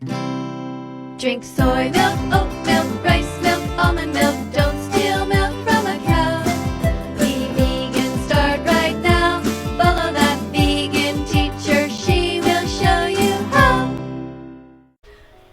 Drink soy milk, oat milk, rice milk, almond milk. Don't steal milk from a cow. Be vegan, start right now. Follow that vegan teacher, she will show you how.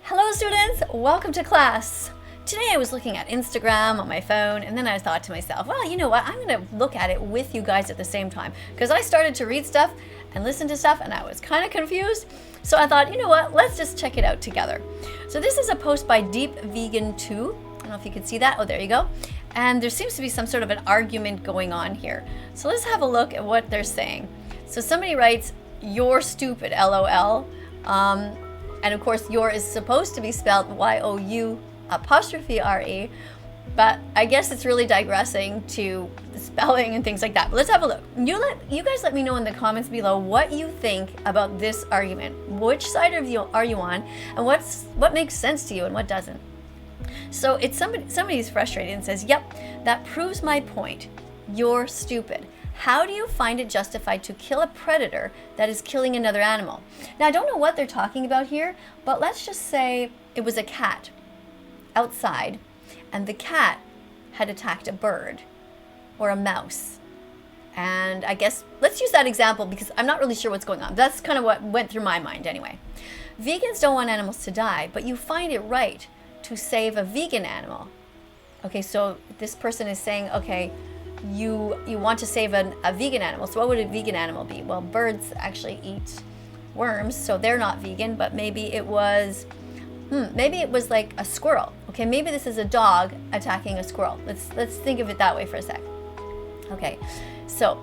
Hello students, welcome to class. Today I was looking at Instagram on my phone, and then I thought to myself, well, you know what, I'm going to look at it with you guys at the same time, because I started to read stuff and listen to stuff and I was kind of confused. So I thought, you know what, let's just check it out together. So this is a post by Deep Vegan 2. I don't know if you can see that. Oh, there you go. And there seems to be some sort of an argument going on here. So let's have a look at what they're saying. So somebody writes, "You're stupid, LOL." And of course, "your" is supposed to be spelled YOU''RE, but I guess it's really digressing to the spelling and things like that. But let's have a look. You guys let me know in the comments below what you think about this argument. Which side are you on, and what makes sense to you and what doesn't? So it's somebody's frustrated and says, "Yep, that proves my point. You're stupid. How do you find it justified to kill a predator that is killing another animal?" Now I don't know what they're talking about here, but let's just say it was a cat outside, and the cat had attacked a bird or a mouse. And I guess let's use that example because I'm not really sure what's going on. That's kind of what went through my mind anyway. Vegans don't want animals to die, but you find it right to save a vegan animal. Okay, so this person is saying, okay, you want to save a vegan animal. So what would a vegan animal be? Well, birds actually eat worms, so they're not vegan, but maybe it was like a squirrel. Okay, maybe this is a dog attacking a squirrel. Let's think of it that way for a sec. Okay, so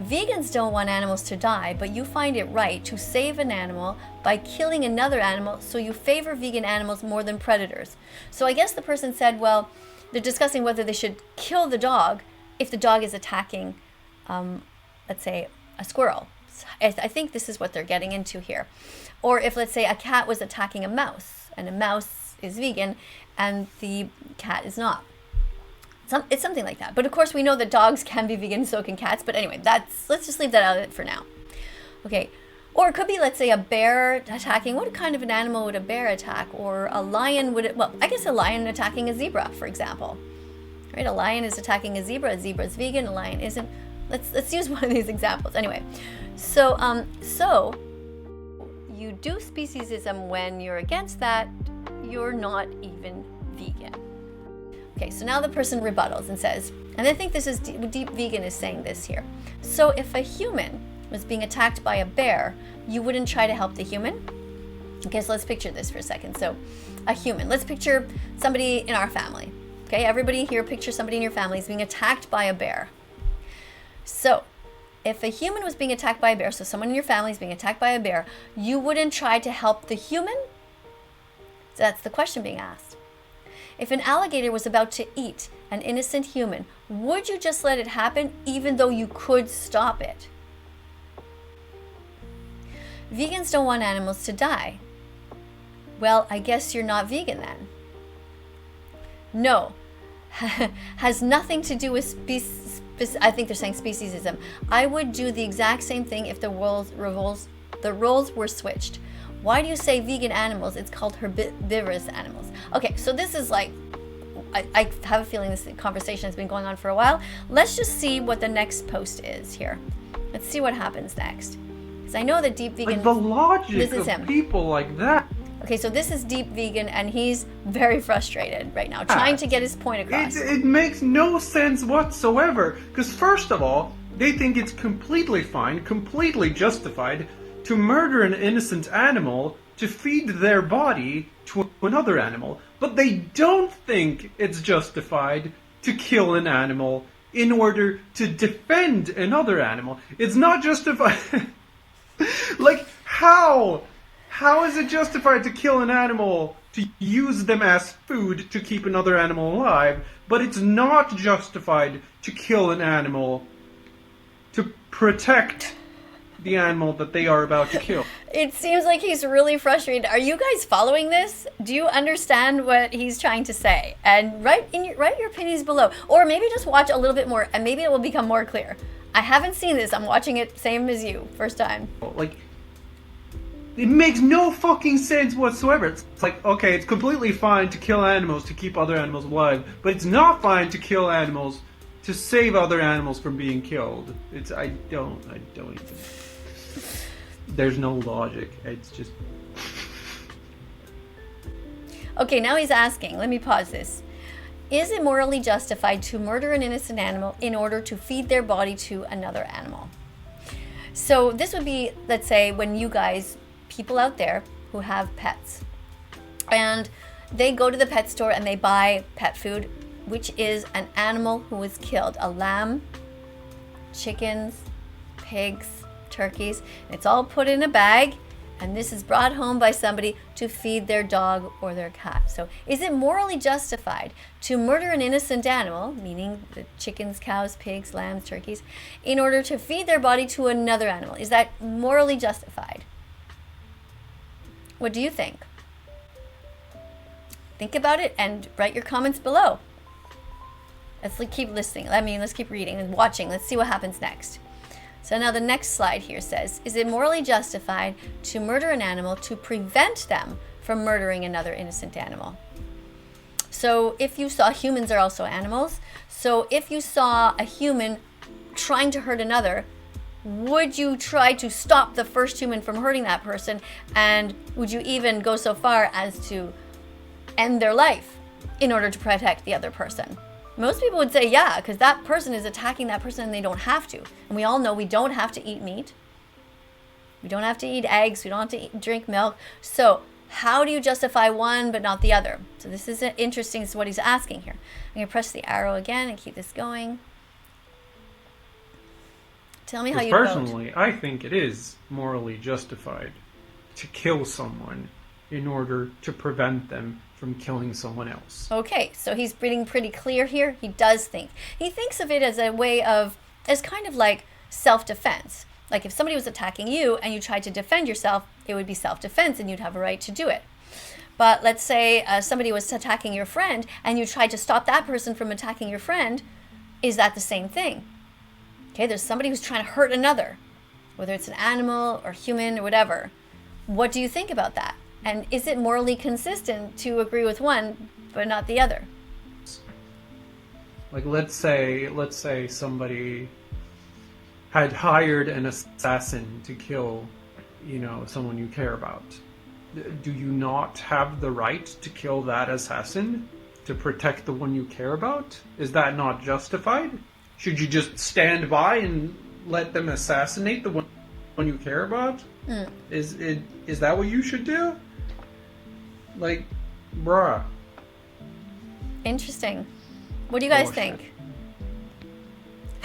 vegans don't want animals to die, but you find it right to save an animal by killing another animal, so you favor vegan animals more than predators. So I guess the person said, well, they're discussing whether they should kill the dog if the dog is attacking, let's say, a squirrel. I think this is what they're getting into here. Or if, let's say, a cat was attacking a mouse, and a mouse is vegan, and the cat is not. It's something like that. But of course, we know that dogs can be vegan, so can cats. But anyway, let's just leave that out of it for now. Okay. Or it could be, let's say, a bear attacking. What kind of an animal would a bear attack? Or a lion well, I guess a lion attacking a zebra, for example. Right? A lion is attacking a zebra is vegan, a lion isn't. Let's use one of these examples. Anyway, so you do speciesism when you're against that, you're not even vegan. Okay, so now the person rebuttals and says, and I think this is Deep Vegan is saying this here. So if a human was being attacked by a bear, you wouldn't try to help the human? Okay, so let's picture this for a second. So a human, let's picture somebody in our family. Okay, everybody here, picture somebody in your family is being attacked by a bear. So if a human was being attacked by a bear, so someone in your family is being attacked by a bear, you wouldn't try to help the human? So that's the question being asked. If an alligator was about to eat an innocent human, would you just let it happen even though you could stop it? Vegans don't want animals to die. Well, I guess you're not vegan then. No, has nothing to do with I think they're saying speciesism. I would do the exact same thing if the roles were switched. Why do you say vegan animals? It's called herbivorous animals. Okay, so this is like, I have a feeling this conversation has been going on for a while. Let's just see what the next post is here. Let's see what happens next. Because I know that Deep Vegan, like the logic this is of him. people like that. Okay, so this is Deep Vegan, and he's very frustrated right now, trying to get his point across. It makes no sense whatsoever. Because first of all, they think it's completely fine, completely justified to murder an innocent animal to feed their body to another animal. But they don't think it's justified to kill an animal in order to defend another animal. It's not justified. Like, how? How is it justified to kill an animal to use them as food to keep another animal alive, but it's not justified to kill an animal to protect the animal that they are about to kill? It seems like he's really frustrated. Are you guys following this? Do you understand what he's trying to say? And write your opinions below. Or maybe just watch a little bit more and maybe it will become more clear. I haven't seen this. I'm watching it same as you, first time. Like, It makes no fucking sense whatsoever. It's like, okay, it's completely fine to kill animals to keep other animals alive, but it's not fine to kill animals to save other animals from being killed. I don't even. There's no logic. It's just. Okay, now he's asking, let me pause this. Is it morally justified to murder an innocent animal in order to feed their body to another animal? So this would be, let's say, when you guys, people out there who have pets, and they go to the pet store and they buy pet food, which is an animal who was killed. A lamb, chickens, pigs, turkeys. It's all put in a bag, and this is brought home by somebody to feed their dog or their cat. So is it morally justified to murder an innocent animal, meaning the chickens, cows, pigs, lambs, turkeys, in order to feed their body to another animal? Is that morally justified? What do you think? Think about it and write your comments below. Let's keep listening. Let's keep reading and watching. Let's see what happens next. So now the next slide here says, is it morally justified to murder an animal to prevent them from murdering another innocent animal? So if you saw, humans are also animals. So if you saw a human trying to hurt another, would you try to stop the first human from hurting that person? And would you even go so far as to end their life in order to protect the other person? Most people would say yeah, because that person is attacking that person and they don't have to. And we all know we don't have to eat meat. We don't have to eat eggs. We don't have to drink milk. So how do you justify one but not the other? So this is interesting. This is what he's asking here. I'm going to press the arrow again and keep this going. Tell me how you vote. Personally, I think it is morally justified to kill someone in order to prevent them from killing someone else. Okay, so he's being pretty clear here. He does think. He thinks of it as a way of, as kind of like self-defense. Like if somebody was attacking you and you tried to defend yourself, it would be self-defense and you'd have a right to do it. But let's say somebody was attacking your friend and you tried to stop that person from attacking your friend. Is that the same thing? Okay, there's somebody who's trying to hurt another, whether it's an animal or human or whatever. What do you think about that? And is it morally consistent to agree with one but not the other? Like let's say somebody had hired an assassin to kill, someone you care about. Do you not have the right to kill that assassin to protect the one you care about? Is that not justified? Should you just stand by and let them assassinate the one you care about? Is that what you should do? Like, bruh. Interesting. What do you guys think?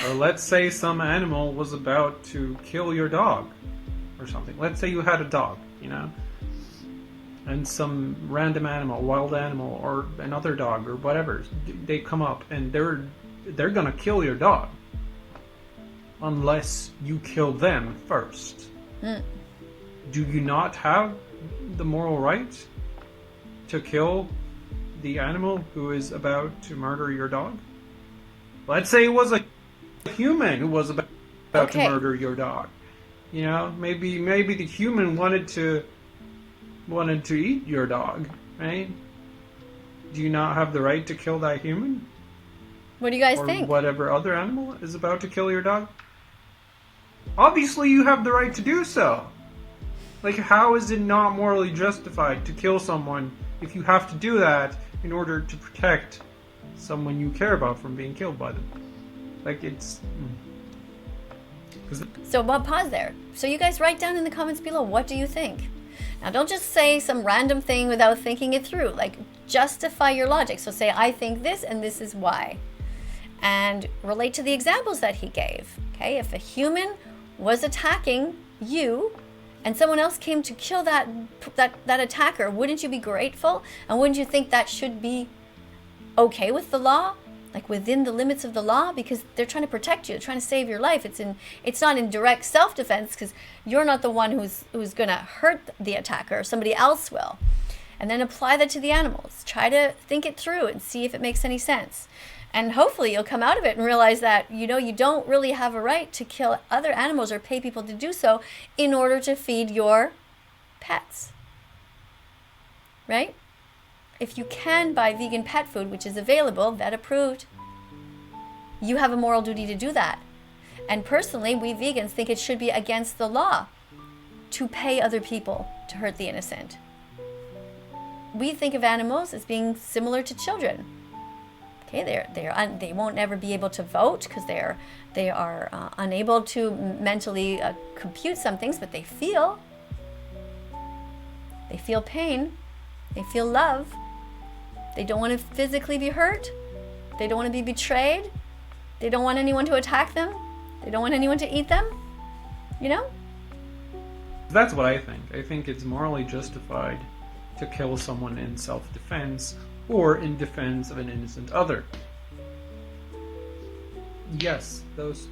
Or let's say some animal was about to kill your dog or something. Let's say you had a dog, and some random animal, wild animal, or another dog or whatever, they come up and they're gonna kill your dog unless you kill them first. Do you not have the moral right to kill the animal who is about to murder your dog? Let's say it was a human who was about to murder your dog. Maybe the human wanted to eat your dog, right? Do you not have the right to kill that human? What do you guys or think? Whatever other animal is about to kill your dog? Obviously you have the right to do so. Like, how is it not morally justified to kill someone if you have to do that in order to protect someone you care about from being killed by them? Like, it's... So, well, pause there. So you guys write down in the comments below, what do you think? Now, don't just say some random thing without thinking it through. Like, justify your logic. So say, I think this and this is why. And relate to the examples that he gave. Okay, if a human was attacking you and someone else came to kill that attacker, wouldn't you be grateful? And wouldn't you think that should be okay with the law? Like within the limits of the law? Because they're trying to protect you, they're trying to save your life. It's not in direct self-defense because you're not the one who's gonna hurt the attacker, somebody else will. And then apply that to the animals. Try to think it through and see if it makes any sense. And hopefully you'll come out of it and realize that, you don't really have a right to kill other animals or pay people to do so in order to feed your pets. Right? If you can buy vegan pet food, which is available, vet approved, you have a moral duty to do that. And personally, we vegans think it should be against the law to pay other people to hurt the innocent. We think of animals as being similar to children. Okay, they won't ever be able to vote because they are unable to mentally compute some things, but they feel pain, they feel love. They don't want to physically be hurt. They don't want to be betrayed. They don't want anyone to attack them. They don't want anyone to eat them. You know? That's what I think. I think it's morally justified to kill someone in self-defense or in defense of an innocent other. Yes, those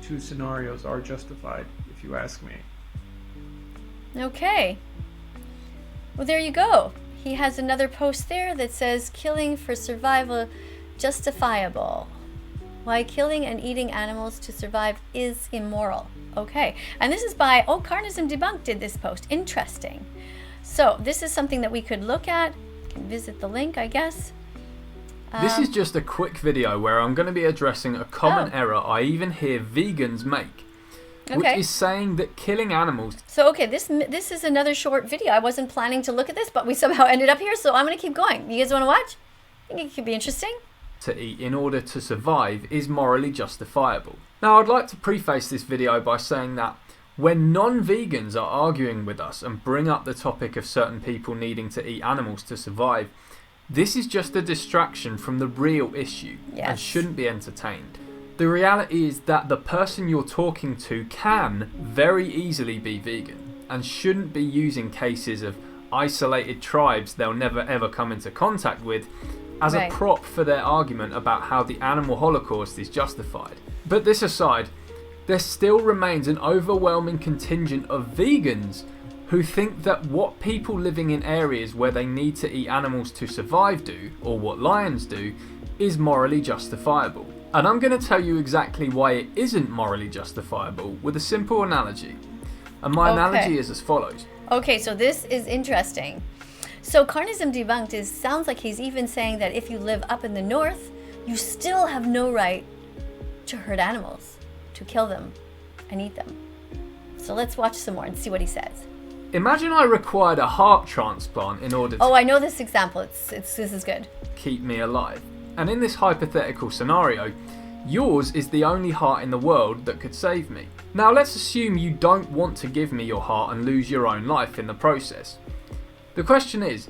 two scenarios are justified, if you ask me. Okay. Well, there you go. He has another post there that says, killing for survival justifiable. Why killing and eating animals to survive is immoral. Okay. And this is by, Carnism Debunked did this post. Interesting. So this is something that we could look at. You can visit the link, I guess. This is just a quick video where I'm going to be addressing a common error I even hear vegans make. Which is saying that killing animals... So, okay, this is another short video. I wasn't planning to look at this, but we somehow ended up here, so I'm going to keep going. You guys want to watch? I think it could be interesting. ...to eat in order to survive is morally justifiable. Now, I'd like to preface this video by saying that when non-vegans are arguing with us and bring up the topic of certain people needing to eat animals to survive, this is just a distraction from the real issue and shouldn't be entertained. The reality is that the person you're talking to can very easily be vegan and shouldn't be using cases of isolated tribes they'll never ever come into contact with as a prop for their argument about how the animal holocaust is justified. But this aside, there still remains an overwhelming contingent of vegans who think that what people living in areas where they need to eat animals to survive do, or what lions do, is morally justifiable. And I'm going to tell you exactly why it isn't morally justifiable with a simple analogy. And my analogy is as follows. Okay, so this is interesting. So Carnism Debunked sounds like he's even saying that if you live up in the north, you still have no right to hurt animals, to kill them and eat them. So let's watch some more and see what he says. Imagine I required a heart transplant in order to... I know this example. This is good. ...keep me alive. And in this hypothetical scenario, yours is the only heart in the world that could save me. Now let's assume you don't want to give me your heart and lose your own life in the process. The question is,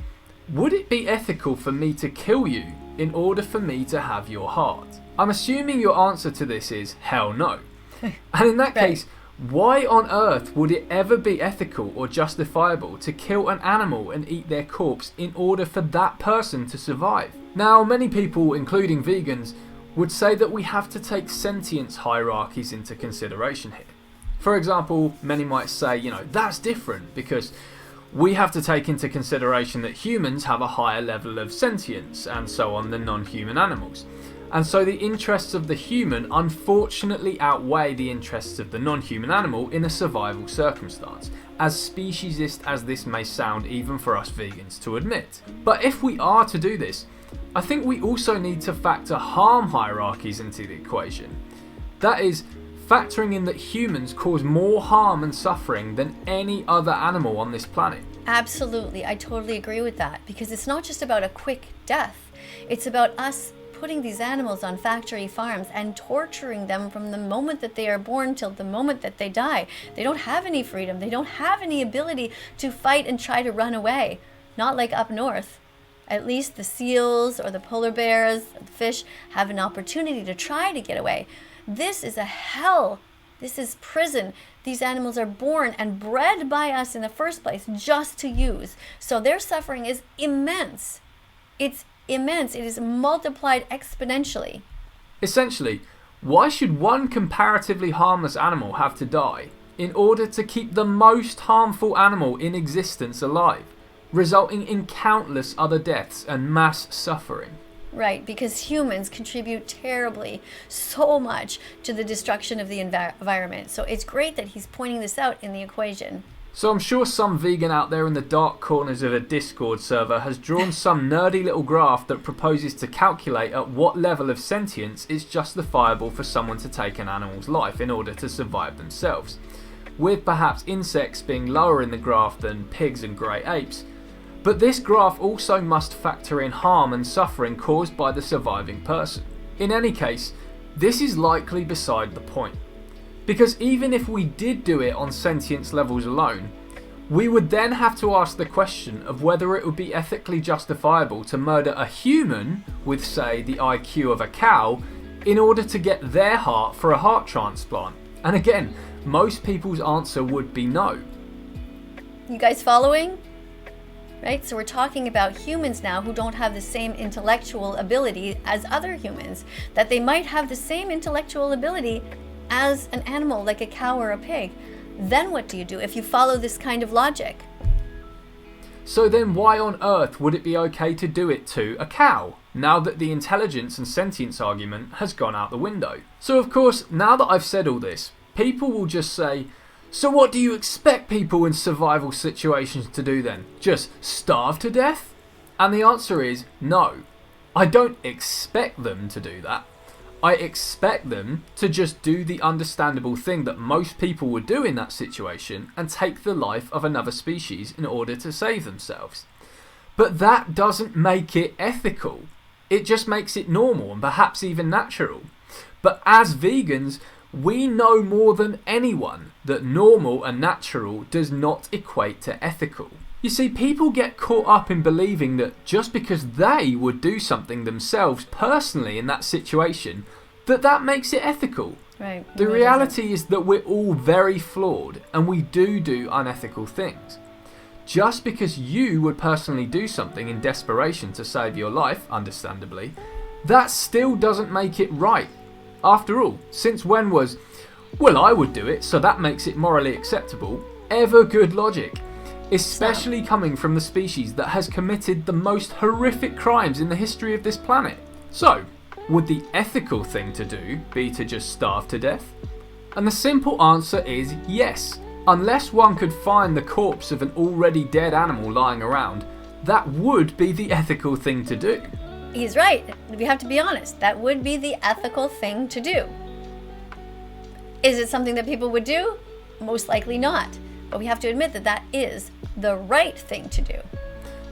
would it be ethical for me to kill you in order for me to have your heart? I'm assuming your answer to this is hell no. And in that case, why on earth would it ever be ethical or justifiable to kill an animal and eat their corpse in order for that person to survive? Now, many people, including vegans, would say that we have to take sentience hierarchies into consideration here. For example, many might say, that's different because we have to take into consideration that humans have a higher level of sentience and so on than non-human animals. And so the interests of the human unfortunately outweigh the interests of the non-human animal in a survival circumstance, as speciesist as this may sound even for us vegans to admit. But if we are to do this, I think we also need to factor harm hierarchies into the equation. That is, factoring in that humans cause more harm and suffering than any other animal on this planet. Absolutely, I totally agree with that, because it's not just about a quick death. It's about us putting these animals on factory farms and torturing them from the moment that they are born till the moment that they die. They don't have any freedom. They don't have any ability to fight and try to run away. Not like up north. At least the seals or the polar bears, or the fish, have an opportunity to try to get away. This is a hell. This is prison. These animals are born and bred by us in the first place just to use. So their suffering is immense. It's immense. It is multiplied exponentially. Essentially, why should one comparatively harmless animal have to die in order to keep the most harmful animal in existence alive, resulting in countless other deaths and mass suffering? Right, because humans contribute terribly, so much to the destruction of the environment. So it's great that he's pointing this out in the equation. So I'm sure some vegan out there in the dark corners of a Discord server has drawn some nerdy little graph that proposes to calculate at what level of sentience it's justifiable for someone to take an animal's life in order to survive themselves, with perhaps insects being lower in the graph than pigs and grey apes. But this graph also must factor in harm and suffering caused by the surviving person. In any case, this is likely beside the point. Because even if we did do it on sentience levels alone, we would then have to ask the question of whether it would be ethically justifiable to murder a human with, say, the IQ of a cow in order to get their heart for a heart transplant. And again, most people's answer would be no. You guys following? Right? So we're talking about humans now who don't have the same intellectual ability as other humans, that they might have the same intellectual ability as an animal like a cow or a pig. Then what do you do if you follow this kind of logic? So then why on earth would it be okay to do it to a cow, now that the intelligence and sentience argument has gone out the window? So of course, now that I've said all this, people will just say, so what do you expect people in survival situations to do then? Just starve to death? And the answer is no. I don't expect them to do that. I expect them to just do the understandable thing that most people would do in that situation and take the life of another species in order to save themselves. But that doesn't make it ethical. It just makes it normal and perhaps even natural. But as vegans, we know more than anyone that normal and natural does not equate to ethical. You see, people get caught up in believing that just because they would do something themselves personally in that situation, that makes it ethical. Right. The reality is that we're all very flawed and we do unethical things. Just because you would personally do something in desperation to save your life, understandably, that still doesn't make it right. After all, since when was, well, I would do it, so that makes it morally acceptable, ever good logic? Especially coming from the species that has committed the most horrific crimes in the history of this planet. So, would the ethical thing to do be to just starve to death? And the simple answer is yes. Unless one could find the corpse of an already dead animal lying around, that would be the ethical thing to do. He's right. We have to be honest. That would be the ethical thing to do. Is it something that people would do? Most likely not. But we have to admit that that is the right thing to do.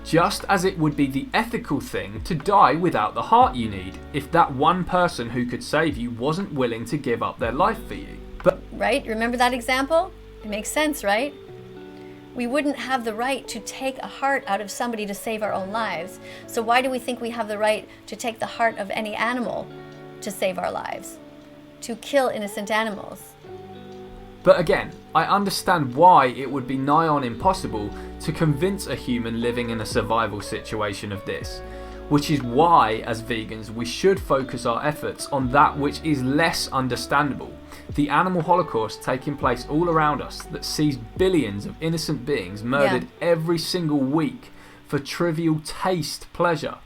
Just as it would be the ethical thing to die without the heart you need, if that one person who could save you wasn't willing to give up their life for you. But right? Remember that example? It makes sense, right? We wouldn't have the right to take a heart out of somebody to save our own lives. So why do we think we have the right to take the heart of any animal to save our lives? To kill innocent animals? But again, I understand why it would be nigh on impossible to convince a human living in a survival situation of this. Which is why, as vegans, we should focus our efforts on that which is less understandable. The animal holocaust taking place all around us that sees billions of innocent beings murdered every single week for trivial taste pleasure.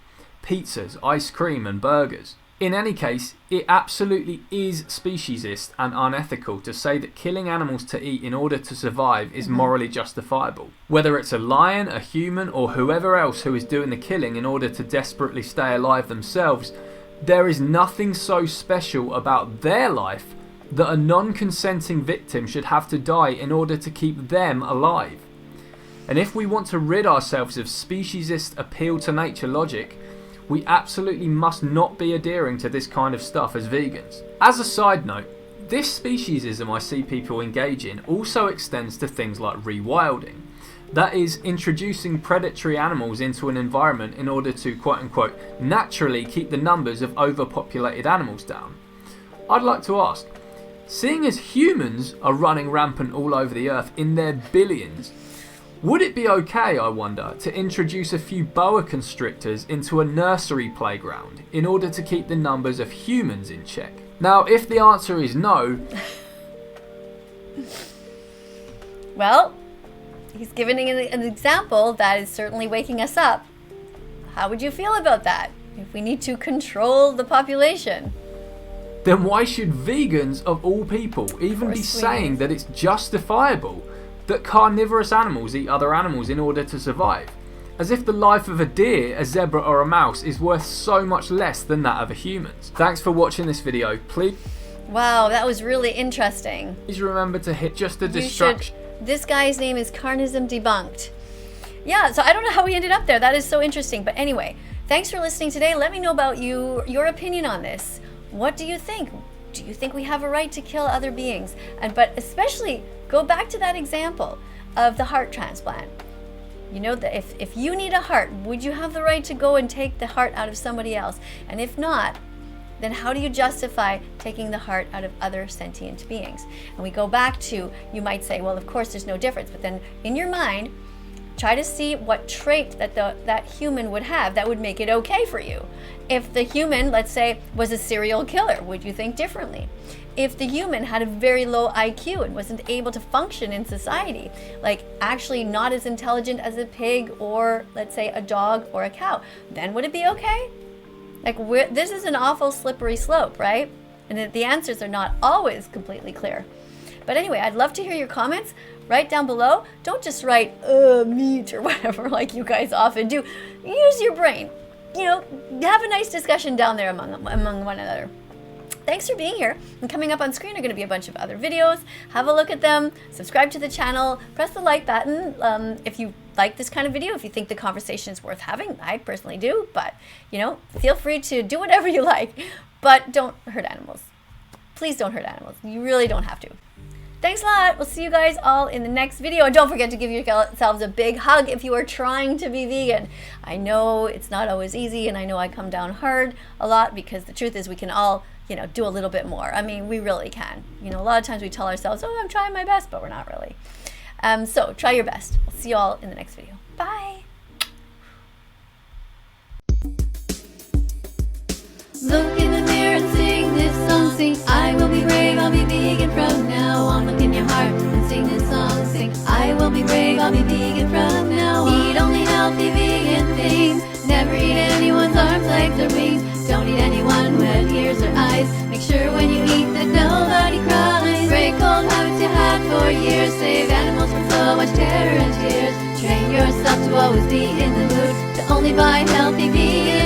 Pizzas, ice cream and burgers. In any case, it absolutely is speciesist and unethical to say that killing animals to eat in order to survive is morally justifiable. Whether it's a lion, a human, or whoever else who is doing the killing in order to desperately stay alive themselves, there is nothing so special about their life that a non-consenting victim should have to die in order to keep them alive. And if we want to rid ourselves of speciesist appeal to nature logic, we absolutely must not be adhering to this kind of stuff as vegans. As a side note, this speciesism I see people engage in also extends to things like rewilding. That is, introducing predatory animals into an environment in order to quote unquote naturally keep the numbers of overpopulated animals down. I'd like to ask, seeing as humans are running rampant all over the earth in their billions, would it be okay, I wonder, to introduce a few boa constrictors into a nursery playground in order to keep the numbers of humans in check? Now, if the answer is no... Well, he's giving an example that is certainly waking us up. How would you feel about that if we need to control the population? Then why should vegans of all people even be saying that it's justifiable that carnivorous animals eat other animals in order to survive. As if the life of a deer, a zebra or a mouse is worth so much less than that of a human's. Thanks for watching this video. Please Wow, that was really interesting. remember to hit just a distraction. This guy's name is Carnism Debunked. Yeah, so I don't know how we ended up there. That is so interesting. But anyway, thanks for listening today. Let me know about your opinion on this. What do you think? Do you think we have a right to kill other beings? But especially, go back to that example of the heart transplant. You know, that if you need a heart, would you have the right to go and take the heart out of somebody else? And if not, then how do you justify taking the heart out of other sentient beings? And we go back to, you might say, well, of course there's no difference, but then in your mind, try to see what trait that human would have that would make it okay for you. If the human, let's say, was a serial killer, would you think differently? If the human had a very low IQ and wasn't able to function in society, like actually not as intelligent as a pig or, let's say, a dog or a cow, then would it be okay? Like, this is an awful slippery slope, right? And the answers are not always completely clear. But anyway, I'd love to hear your comments. Write down below. Don't just write, meat or whatever, like you guys often do. Use your brain. You know, have a nice discussion down there among one another. Thanks for being here. And coming up on screen are going to be a bunch of other videos. Have a look at them. Subscribe to the channel. Press the like button if you like this kind of video, if you think the conversation is worth having. I personally do, but, you know, feel free to do whatever you like. But don't hurt animals. Please don't hurt animals. You really don't have to. Thanks a lot. We'll see you guys all in the next video. And don't forget to give yourselves a big hug if you are trying to be vegan. I know it's not always easy, and I know I come down hard a lot, because the truth is we can all, you know, do a little bit more. I mean, we really can. You know, a lot of times we tell ourselves, oh, I'm trying my best, but we're not really. So try your best. We'll see you all in the next video. Bye. Look in the mirror and sing this song. Sing, I will be brave, I'll be vegan from now on. Look in your heart and sing this song. Sing, I will be brave, I'll be vegan from now on. Eat only healthy vegan things. Never eat anyone's arms, legs, or wings. Don't eat anyone who had ears or eyes. Make sure when you eat that nobody cries. Break old habits you had for years. Save animals from so much terror and tears. Train yourself to always be in the mood to only buy healthy vegan